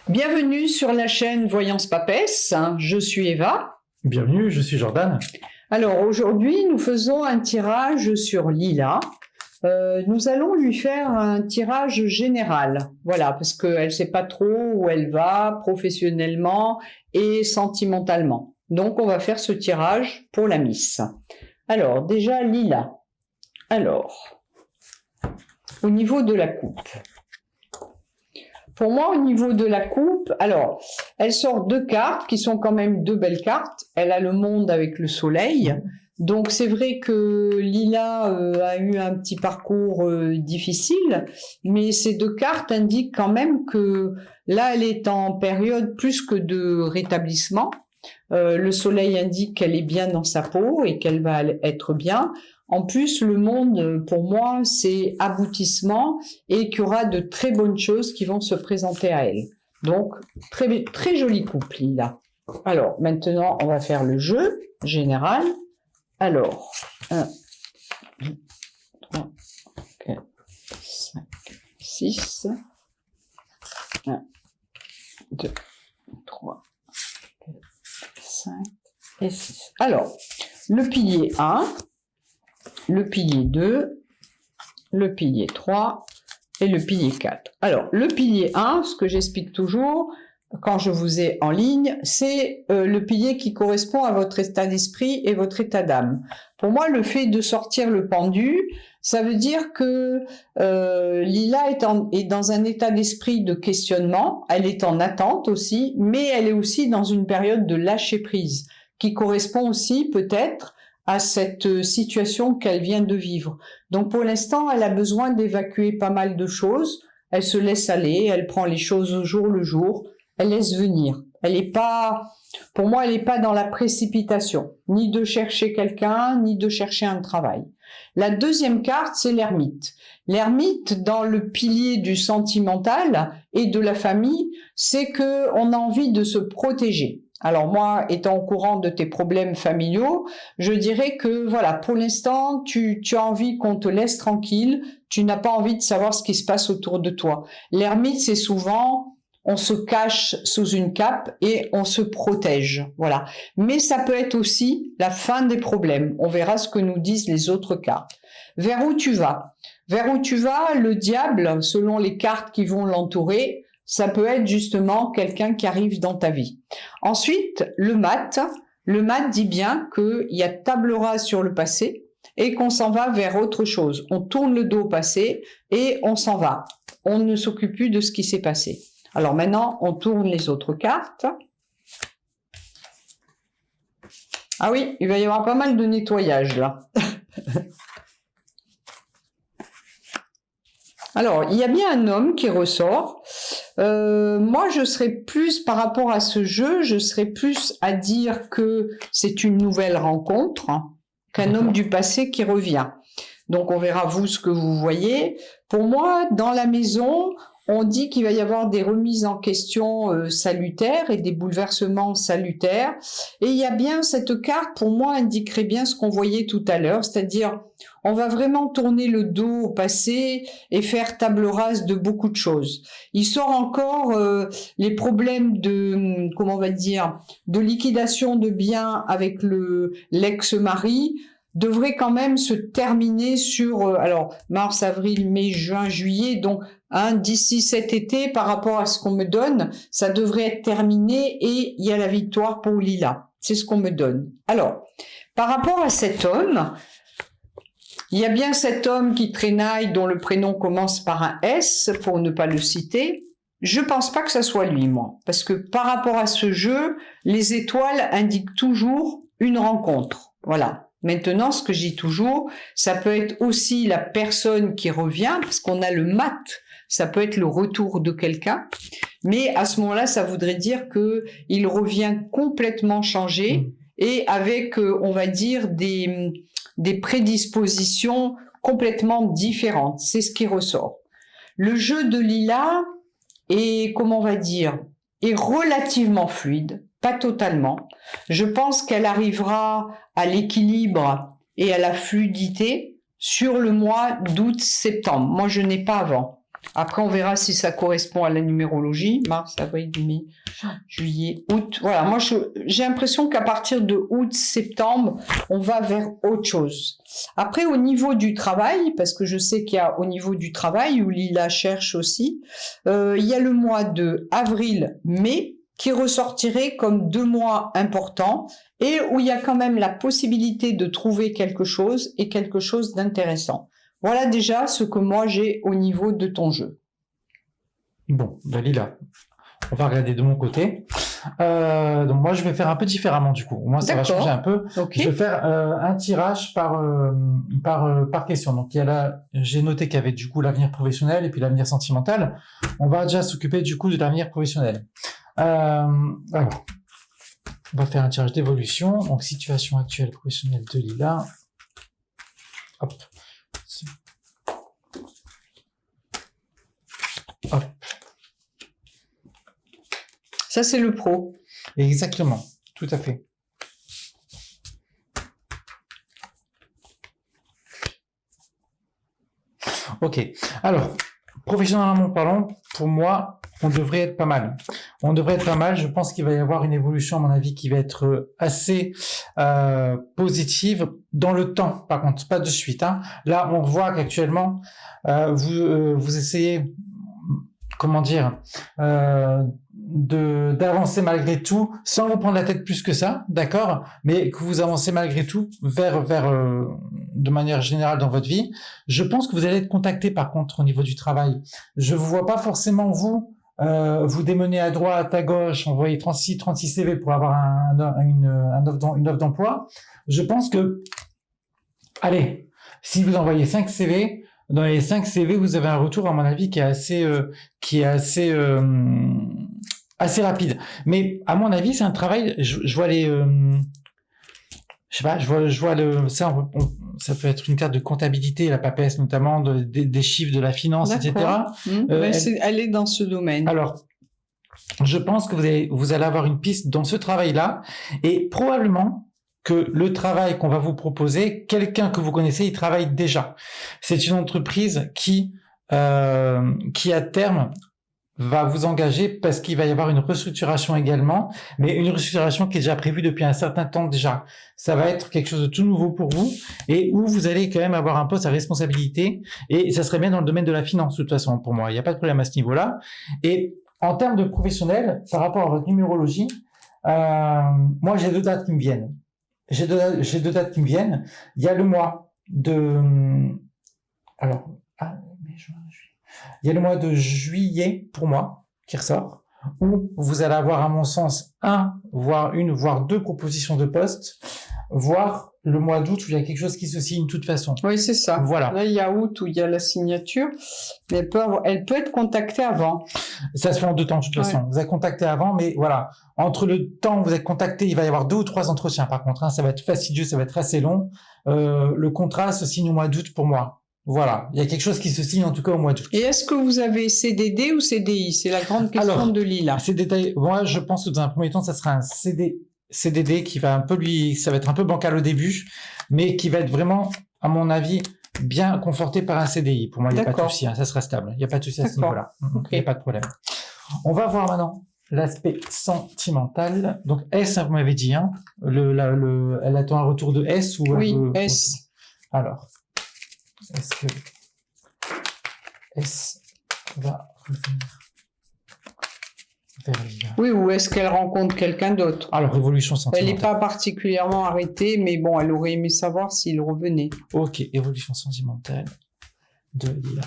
Bienvenue sur la chaîne Voyance Papesse, je suis Eva. Bienvenue, je suis Jordan. Alors aujourd'hui nous faisons un tirage sur Lila. Nous allons lui faire un tirage général, voilà, parce qu'elle ne sait pas trop où elle va professionnellement et sentimentalement. Donc on va faire ce tirage pour la Miss. Alors déjà Lila. Alors, au niveau de la coupe. Pour moi, au niveau de la coupe, alors, elle sort deux cartes qui sont quand même deux belles cartes. Elle a le monde avec le soleil. Donc, c'est vrai que Lila a eu un petit parcours difficile, mais ces deux cartes indiquent quand même que là, elle est en période plus que de rétablissement. Le soleil indique qu'elle est bien dans sa peau et qu'elle va être bien. En plus, le monde, pour moi, c'est aboutissement et qu'il y aura de très bonnes choses qui vont se présenter à elle. Donc, très, très joli couple, Lila. Alors, maintenant, on va faire le jeu général. Alors, 1, 2, 3, 4, 5, 6. 1, 2, 3, 4, 5 et 6. Alors, le pilier 1. Le pilier 2, le pilier 3 et le pilier 4. Alors, le pilier 1, ce que j'explique toujours quand je vous ai en ligne, c'est le pilier qui correspond à votre état d'esprit et votre état d'âme. Pour moi, le fait de sortir le pendu, ça veut dire que Lila est dans un état d'esprit de questionnement, elle est en attente aussi, mais elle est aussi dans une période de lâcher-prise, qui correspond aussi peut-être à cette situation qu'elle vient de vivre. Donc pour l'instant, elle a besoin d'évacuer pas mal de choses. Elle se laisse aller, elle prend les choses au jour le jour, elle laisse venir. Elle n'est pas, pour moi, elle n'est pas dans la précipitation, ni de chercher quelqu'un, ni de chercher un travail. La deuxième carte, c'est l'ermite. L'ermite, dans le pilier du sentimental et de la famille, c'est que on a envie de se protéger. Alors moi, étant au courant de tes problèmes familiaux, je dirais que voilà, pour l'instant, tu as envie qu'on te laisse tranquille, tu n'as pas envie de savoir ce qui se passe autour de toi. L'ermite, c'est souvent, on se cache sous une cape et on se protège, voilà. Mais ça peut être aussi la fin des problèmes. On verra ce que nous disent les autres cartes. Vers où tu vas? Vers où tu vas, le diable, selon les cartes qui vont l'entourer, ça peut être justement quelqu'un qui arrive dans ta vie. Ensuite, le mat. Le mat dit bien qu'il y a table rase sur le passé et qu'on s'en va vers autre chose. On tourne le dos au passé et on s'en va. On ne s'occupe plus de ce qui s'est passé. Alors maintenant, on tourne les autres cartes. Ah oui, il va y avoir pas mal de nettoyage là. Alors, il y a bien un homme qui ressort. Moi, je serais plus, par rapport à ce jeu, je serais plus à dire que c'est une nouvelle rencontre qu'un homme du passé qui revient. Donc, on verra vous ce que vous voyez. Pour moi, dans la maison, on dit qu'il va y avoir des remises en question salutaires et des bouleversements salutaires. Et il y a bien cette carte, pour moi, indiquerait bien ce qu'on voyait tout à l'heure, c'est-à-dire on va vraiment tourner le dos au passé et faire table rase de beaucoup de choses. Il sort encore les problèmes de, comment on va dire, de liquidation de biens avec l'ex-mari, devrait quand même se terminer sur, alors, mars, avril, mai, juin, juillet, donc d'ici cet été, par rapport à ce qu'on me donne, ça devrait être terminé et il y a la victoire pour Lila. C'est ce qu'on me donne. Alors, par rapport à cet homme, il y a bien cet homme qui traînaille, dont le prénom commence par un S, pour ne pas le citer. Je pense pas que ça soit lui, moi, parce que par rapport à ce jeu, les étoiles indiquent toujours une rencontre. Voilà. Maintenant, ce que je dis toujours, ça peut être aussi la personne qui revient, parce qu'on a le mat, ça peut être le retour de quelqu'un, mais à ce moment-là, ça voudrait dire que il revient complètement changé et avec, on va dire, des prédispositions complètement différentes. C'est ce qui ressort. Le jeu de Lila est, comment on va dire, est relativement fluide. Pas totalement. Je pense qu'elle arrivera à l'équilibre et à la fluidité sur le mois d'août-septembre. Moi, je n'ai pas avant. Après, on verra si ça correspond à la numérologie. Mars, avril, mai, juillet, août. Voilà, moi, j'ai l'impression qu'à partir de août, septembre, on va vers autre chose. Après, au niveau du travail, parce que je sais qu'il y a au niveau du travail, où Lila cherche aussi, il y a le mois de avril, mai, qui ressortirait comme 2 mois importants et où il y a quand même la possibilité de trouver quelque chose et quelque chose d'intéressant. Voilà déjà ce que moi j'ai au niveau de ton jeu. Bon, Lila, on va regarder de mon côté. Donc moi, je vais faire un peu différemment du coup. Moi, ça va changer un peu. Okay. Je vais faire un tirage par question. Donc il y a là, j'ai noté qu'il y avait du coup l'avenir professionnel et puis l'avenir sentimental. On va déjà s'occuper du coup de l'avenir professionnel. Alors, on va faire un tirage d'évolution. Donc situation actuelle professionnelle de Lila. Hop. Hop. Ça, c'est le pro. Exactement, tout à fait. Ok, alors, professionnellement parlant, pour moi, on devrait être pas mal. On devrait être pas mal. Je pense qu'il va y avoir une évolution, à mon avis, qui va être assez positive dans le temps, par contre, pas de suite. Hein. Là, on voit qu'actuellement, vous essayez, comment dire, d'avancer malgré tout, sans vous prendre la tête plus que ça, d'accord, mais que vous avancez malgré tout vers de manière générale dans votre vie. Je pense que vous allez être contacté par contre au niveau du travail. Je vous vois pas forcément vous démener à droite, à gauche, envoyer 36 CV pour avoir une offre d'emploi. Je pense que, allez, si vous envoyez 5 CV, dans les 5 CV, vous avez un retour, à mon avis, qui est assez rapide. Mais à mon avis, c'est un travail. Je vois les, je sais pas, je vois ça peut être une carte de comptabilité, la papesse notamment, des chiffres de la finance, etc. Elle est dans ce domaine. Alors, je pense que vous allez avoir une piste dans ce travail-là, et probablement que le travail qu'on va vous proposer, quelqu'un que vous connaissez, il travaille déjà. C'est une entreprise qui à terme va vous engager parce qu'il va y avoir une restructuration également, mais une restructuration qui est déjà prévue depuis un certain temps déjà. Ça va être quelque chose de tout nouveau pour vous et où vous allez quand même avoir un poste à responsabilité et ça serait bien dans le domaine de la finance de toute façon pour moi. Il n'y a pas de problème à ce niveau-là. Et en termes de professionnel, par rapport à votre numérologie, moi j'ai 2 dates qui me viennent. J'ai deux dates qui me viennent. Il y a le mois de... Alors, il y a le mois de juillet, pour moi, qui ressort, où vous allez avoir, à mon sens, voire 2 propositions de poste, voire le mois d'août où il y a quelque chose qui se signe de toute façon. Oui, c'est ça. Voilà. Là, il y a août où il y a la signature, mais elle peut être contactée avant. Ça se fait en 2 temps, de toute façon. Vous êtes contacté avant, mais voilà. Entre le temps où vous êtes contacté, il va y avoir 2 ou 3 entretiens, par contre. Hein, ça va être fastidieux, ça va être assez long. Le contrat se signe au mois d'août pour moi. Voilà, il y a quelque chose qui se signe en tout cas au mois d'août. Et est-ce que vous avez CDD ou CDI? C'est la grande question de Lila. Ces détails, moi je pense que dans un premier temps, ça sera un CDD qui va ça va être un peu bancal au début, mais qui va être vraiment, à mon avis, bien conforté par un CDI. Pour moi, il n'y a pas de souci, hein, ça sera stable. Il n'y a pas de souci à ce niveau-là. Il n'y a pas de problème. On va voir maintenant l'aspect sentimental. Donc S, hein, vous m'avez dit, hein, elle attend un retour de S ou oui, S. Alors. Est-ce que S va revenir vers Lila? Oui, ou est-ce qu'elle rencontre quelqu'un d'autre? Alors, évolution sentimentale. Elle n'est pas particulièrement arrêtée, mais bon, elle aurait aimé savoir s'il revenait. Ok, évolution sentimentale de Lila.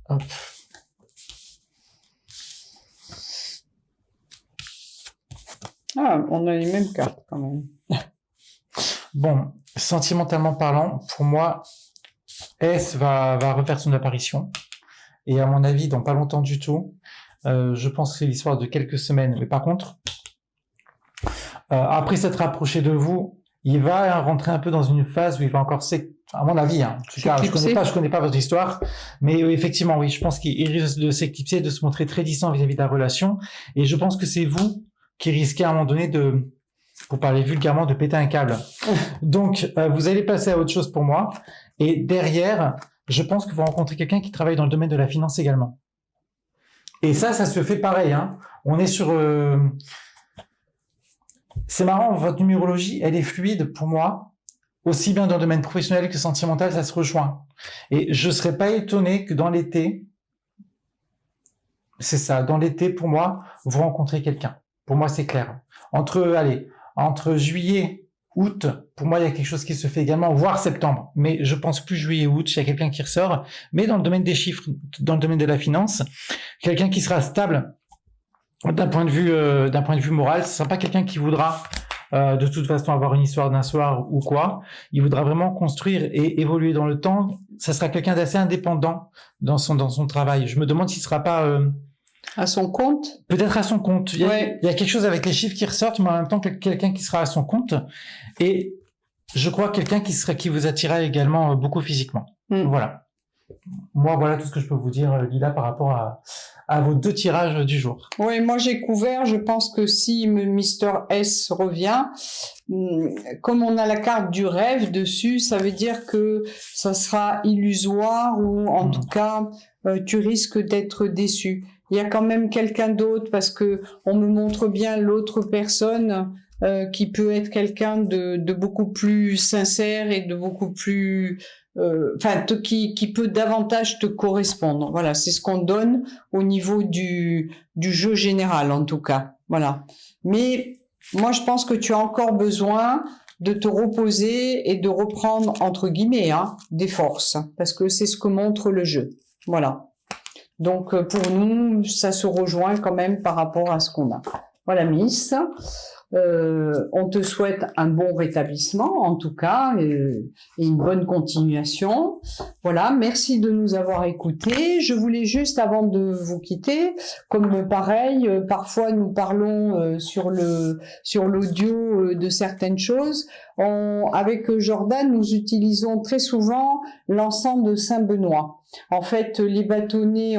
Hop. Ah, on a les mêmes cartes quand même. Bon, sentimentalement parlant, pour moi, S va refaire son apparition. Et à mon avis, dans pas longtemps du tout. Je pense que c'est l'histoire de quelques semaines. Mais par contre, après s'être rapproché de vous, il va rentrer un peu dans une phase où il va encore à mon avis, hein, en tout cas, je connais pas votre histoire, mais effectivement, oui, je pense qu'il risque de s'éclipser, de se montrer très distant vis-à-vis de la relation. Et je pense que c'est vous qui risquait à un moment donné pour parler vulgairement, de péter un câble. Donc, vous allez passer à autre chose pour moi. Et derrière, je pense que vous rencontrez quelqu'un qui travaille dans le domaine de la finance également. Et ça se fait pareil, hein. On est sur... C'est marrant, votre numérologie, elle est fluide pour moi. Aussi bien dans le domaine professionnel que sentimental, ça se rejoint. Et je serais pas étonné que dans l'été, c'est ça, dans l'été, pour moi, vous rencontrez quelqu'un. Pour moi, c'est clair. Entre juillet, août, pour moi, il y a quelque chose qui se fait également, voire septembre. Mais je pense plus juillet, août, il y a quelqu'un qui ressort. Mais dans le domaine des chiffres, dans le domaine de la finance, quelqu'un qui sera stable d'un point de vue moral, ce sera pas quelqu'un qui voudra de toute façon avoir une histoire d'un soir ou quoi. Il voudra vraiment construire et évoluer dans le temps. Ça sera quelqu'un d'assez indépendant dans son travail. Je me demande s'il sera pas à son compte. Peut-être à son compte. Il y a quelque chose avec les chiffres qui ressortent, mais en même temps quelqu'un qui sera à son compte. Et je crois quelqu'un qui vous attirera également beaucoup physiquement. Voilà. Moi, voilà tout ce que je peux vous dire, Lila, par rapport à vos 2 tirages du jour. Oui, moi j'ai couvert, je pense que si Mister S revient, comme on a la carte du rêve dessus, ça veut dire que ça sera illusoire ou en tout cas, tu risques d'être déçu. Il y a quand même quelqu'un d'autre parce que on me montre bien l'autre personne qui peut être quelqu'un de beaucoup plus sincère et de beaucoup plus... qui peut davantage te correspondre. Voilà, c'est ce qu'on donne au niveau du jeu général, en tout cas. Voilà. Mais moi, je pense que tu as encore besoin de te reposer et de reprendre, entre guillemets, des forces, parce que c'est ce que montre le jeu. Voilà. Donc, pour nous, ça se rejoint quand même par rapport à ce qu'on a. Voilà, Miss. On te souhaite un bon rétablissement, en tout cas, et une bonne continuation. Voilà, merci de nous avoir écoutés. Je voulais juste, avant de vous quitter, comme pareil, parfois nous parlons sur l'audio de certaines choses. Avec Jordan, nous utilisons très souvent l'encens de Saint-Benoît. En fait, les bâtonnets,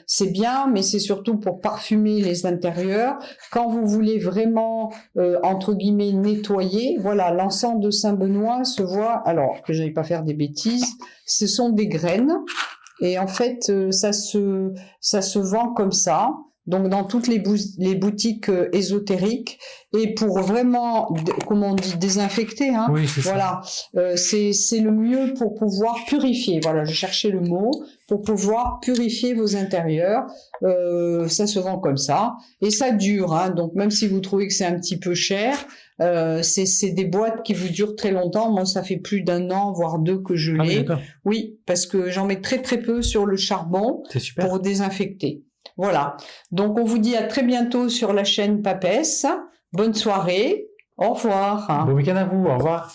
c'est bien, mais c'est surtout pour parfumer les intérieurs. Quand vous voulez vraiment, entre guillemets, nettoyer, voilà, l'encens de Saint-Benoît se voit, alors que j'aille pas faire des bêtises, ce sont des graines, et en fait, ça se vend comme ça. Donc dans toutes les boutiques ésotériques, et pour vraiment, comment on dit, désinfecter, oui, c'est voilà, c'est le mieux pour pouvoir purifier. Voilà, je cherchais le mot, pour pouvoir purifier vos intérieurs. Ça se vend comme ça, et ça dure. Donc même si vous trouvez que c'est un petit peu cher, c'est des boîtes qui vous durent très longtemps. Moi, ça fait plus d'1 an, voire 2 que je l'ai. Oui, parce que j'en mets très très peu sur le charbon pour désinfecter. Voilà, donc on vous dit à très bientôt sur la chaîne Papesse. Bonne soirée, au revoir. Bon week-end à vous, au revoir.